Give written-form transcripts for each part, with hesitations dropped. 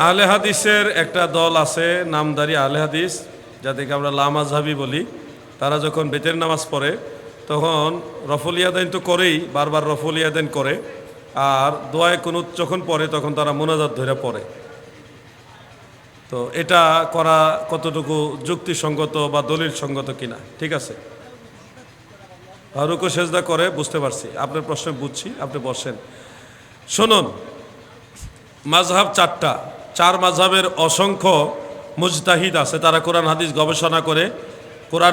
আহলে হাদিসের একটা দল আছে নামধারী আহলে হাদিস, যাদেরকে আমরা লামাযহাবী বলি। তারা যখন বেতের নামাজ পড়ে তখন রফল ইয়াদাইন তো করেই, বারবার রফল ইয়াদাইন করে, আর দোয়ায়ে কুনুত যখন পড়ে তখন তারা মুনাজাত ধরে পড়ে। তো এটা করা কতটুকু যুক্তিসঙ্গত বা দলিল সঙ্গত কিনা? ঠিক আছে, রুকু সেজদা করে, বুঝতে পারছি আপনার প্রশ্ন, বুঝছি, আপনি বসেন। শুনুন, মাযহাব চারটা, চার মাযহাবের অসংখ্য মুজতাহিদ আছে, তারা কোরআন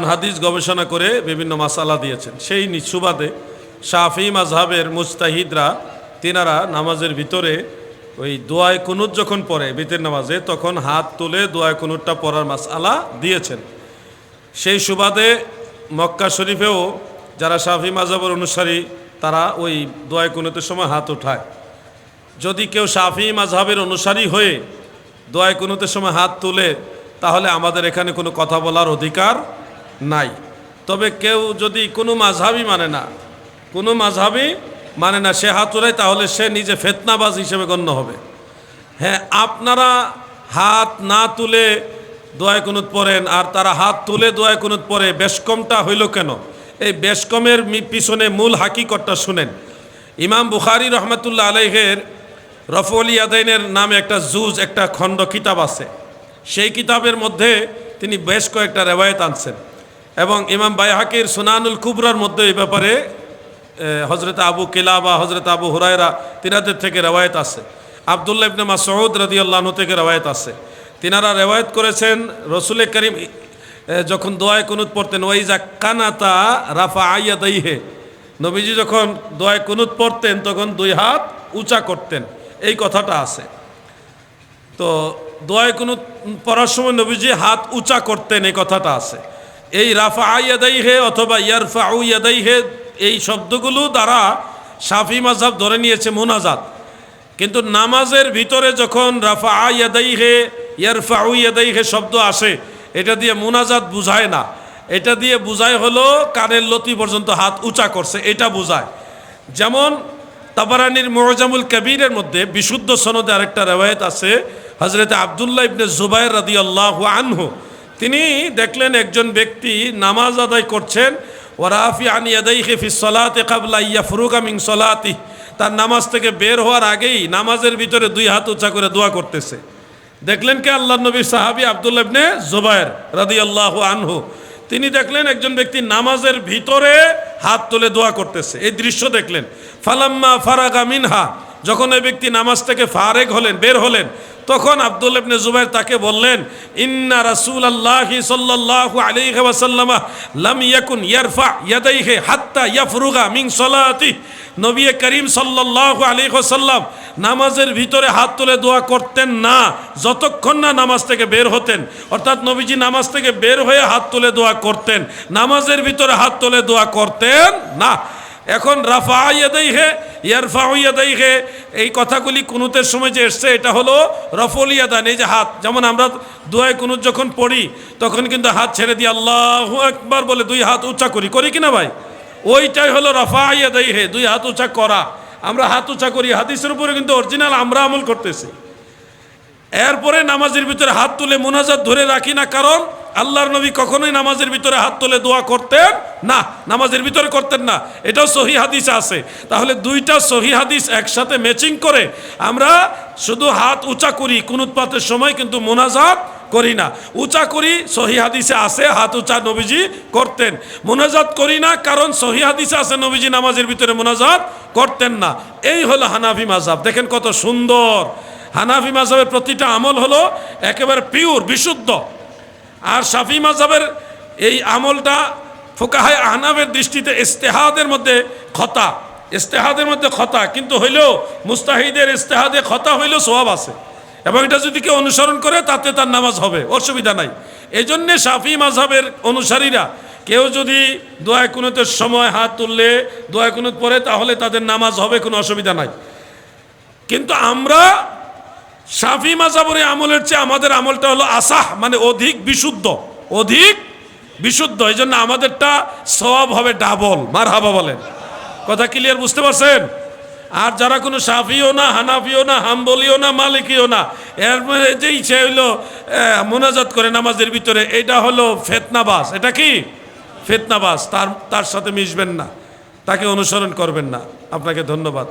হাদিস গবেষণা করে বিভিন্ন মাসালা দিয়েছেন। সেই সুবাদে শাফি মাযহাবের মুজতাহিদরা তিনারা নামাজের ভিতরে ওই দোয়ায়ে কুনুত যখন পড়ে বিতের নামাজে, তখন হাত তুলে দোয়ায়ে কুনুতটা পড়ার মাসআলা দিয়েছেন। সেই সুবাদে মক্কা শরীফেও যারা শাফি মাযহাবের অনুসারী তারা ওই দোয়ায়ে কুনুতের সময় হাত উঠায়। যদি কেউ শাফি মাযহাবের অনুসারী হয়ে দোয়ায়ে কুনুতের সময় হাত তুলে, তাহলে আমাদের এখানে কোনো কথা বলার অধিকার নাই। তবে কেউ যদি কোনো মাযহাবই মানে না, সে হাত তোলায়, তাহলে সে নিজে ফিতনাবাজ হিসেবে গণ্য হবে। হ্যাঁ, আপনারা হাত না তুলে দোয়ায়ে কুনুত পড়েন আর তারা হাত তুলে দোয়ায়ে কুনুত পড়ে, বেশকমটা হইল কেন? এই বেশকমের পিছনে মূল হাকিকতটা শুনেন। ইমাম বুখারী রহমাতুল্লাহ আলাইহের রফউল ইয়াদাইনের নামে একটা খণ্ড কিতাব আছে। সেই কিতাবের মধ্যে তিনি বেশ কয়েকটা রেওয়ায়েত আনছেন, এবং ইমাম বাইহাকির সুনানুল কুবরার মধ্যে এই ব্যাপারে হযরত আবু কিলাবা, হযরত আবু হুরায়রা তিনাদের থেকে রেওয়ায়েত আছে। আব্দুল্লাহ ইবনে মাসউদ রাদিয়াল্লাহু আনহু থেকে রেওয়ায়েত আছে। তিনারা রেওয়ায়েত করেছেন রাসূল করিম যখন দোয়ায়ে কুনুত পড়তেন, ওয়াইজা কানাতা রাফা ইয়াদাইহি, নবীজি যখন দোয়ায়ে কুনুত পড়তেন তখন দুই হাত উঁচা করতেন, এই কথাটা আছে। তো দোয়ায়ে কুনুত পড়ার সময় নবীজি হাত উঁচা করতেন, এই কথাটা আছে। এই রাফা ইয়াদাইহি অথবা ইয়ারফাউ ইয়াদাইহি, এই শব্দগুলো দ্বারা শাফি মাযহাব ধরে নিয়েছে মুনাজাত। কিন্তু নামাজের ভিতরে যখন রাফা ইয়াদাইহি ইয়ারফাউ ইয়াদাইহি শব্দ আসে, এটা দিয়ে মুনাজাত বুঝায় না, এটা দিয়ে বুঝায় হলো কানের লতি পর্যন্ত হাত উঁচা করছে, এটা বুঝায়। যেমন তাবারানির মুআজামুল কবিরের মধ্যে বিশুদ্ধ সনদে আরেকটা রিওয়ায়াত আছে, হযরত আব্দুল্লাহ ইবনে জুবাইর রাদিয়াল্লাহু আনহু তিনি দেখলেন একজন ব্যক্তি নামাজ আদায় করছেন, ওয়ারাফিআন ইয়াদাইহি ফিস সালাতি ক্বাবলা ইয়াফরুগা মিন সালাতিহি, তার নামাজ থেকে বের হওয়ার আগেই নামাজের ভিতরে দুই হাত উঁচা করে দোয়া করতেছে। দেখলেন কে? আল্লাহর নবীর সাহাবী আব্দুল্লাহ ইবনে জুবাইর রাদিয়াল্লাহু আনহু। তিনি দেখলেন একজন ব্যক্তি নামাজের ভিতরে হাত তুলে দোয়া করতেছে, এই দৃশ্য দেখলেন। ফালাম্মা ফারাগা মিনহা, যখন ওই ব্যক্তি নামাজ থেকে ফারেগ হলেন, বের হলেন, তখন আব্দুল্লাহ ইবনে জুবাইর তাকে বললেন, ইন্না রাসূলুল্লাহি সাল্লাল্লাহু আলাইহি ওয়াসাল্লাম লাম ইয়াকুন ইয়ারফা ইয়াদাইহি হাত্তা ইয়াফরুগা মিন সালাতিহি, নবী করিম সাল্লাল্লাহু আলাইহি ওয়াসাল্লাম নামাজের ভিতরে হাত তুলে দোয়া করতেন না যতক্ষণ না নামাজ থেকে বের হতেন। অর্থাৎ নবীজি নামাজ থেকে বের হয়ে হাত তুলে দোয়া করতেন, নামাজের ভিতরে হাত তুলে দোয়া করতেন না। এখন রাফা ইয়াদাইহি ইয়ারফাউ ইয়াদাইহি, এই কথাগুলি কুনুতের সময় যে এসছে, এটা হলো রফউল ইয়াদাইন, এই যে হাত, যেমন আমরা দোয়ায়ে কুনুত যখন পড়ি তখন কিন্তু হাত ছেড়ে দিয়ে আল্লাহু আকবার বলে দুই হাত উঁচা করি কিনা ভাই? ওইটাই হলো রাফা ইয়াদাইহি, দুই হাত উঁচা করা। আমরা হাত উঁচা করি, হাদিসের উপরে কিন্তু অরিজিনাল আমরা আমল করতেছি। এরপরে নামাজের ভিতরে হাত তুলে মুনাজাত ধরে রাখি না, কারণ আল্লাহর নবী কখনোই নামাজের ভিতরে হাত তুলে দোয়া করতেন না, নামাজের ভিতরে করতেন না, এটাও সহিহ হাদিস আছে। তাহলে দুইটা সহিহ হাদিস একসাথে ম্যাচিং করে আমরা শুধু হাত উঁচা করি কুনুত পাঠের সময়, কিন্তু মুনাজাত করি না। উঁচা করি সহিহ হাদিসে আছে, হাত উঁচা নবীজি করতেন। মুনাজাত করি না, কারণ সহিহ হাদিসে আছে নবীজি নামাজের ভিতরে মুনাজাত করতেন না। এই হলো হানাফি মাযহাব। দেখেন কত সুন্দর। হানাফি মাযহাবের প্রতিটা আমল হলো একেবারে পিওর, বিশুদ্ধ। আর শাফি মাযহাবের এই আমলটা ফুকাহায়ে আহনাফের দৃষ্টিতে ইজতিহাদের মধ্যে খতা, কিন্তু হইলেও মুস্তাহিদের ইজতিহাদে খতা হইলেও সওয়াব আছে, এবং এটা যদি কেউ অনুসরণ করে তাতে তার নামাজ হবে, অসুবিধা নাই। এই জন্যে শাফি মাযহাবের অনুসারীরা কেউ যদি দোয়া কুনুতের সময় হাত তুললে দোয়া কুনুত পড়ে, তাহলে তাদের নামাজ হবে, কোনো অসুবিধা নাই। কিন্তু আমরা শাফি মাযহাবের আমলের চেয়ে আমাদের আমলটা হলো আসাহ, মানে অধিক বিশুদ্ধ। এই জন্য আমাদেরটা সওয়াব হবে ডাবল। মারহাবা বলেন, কথা ক্লিয়ার, বুঝতে পারছেন? আর যারা কোনো সাফিও না, হানাফিও না, হাম্বলিও না, মালিকিও না, এর যেই সে হইলো মোনাজাত করে নামাজের ভিতরে, এটা হলো ফিতনাবাজ। এটা কি ফিতনাবাজ, তার সাথে মিশবেন না, তাকে অনুসরণ করবেন না। আপনাকে ধন্যবাদ।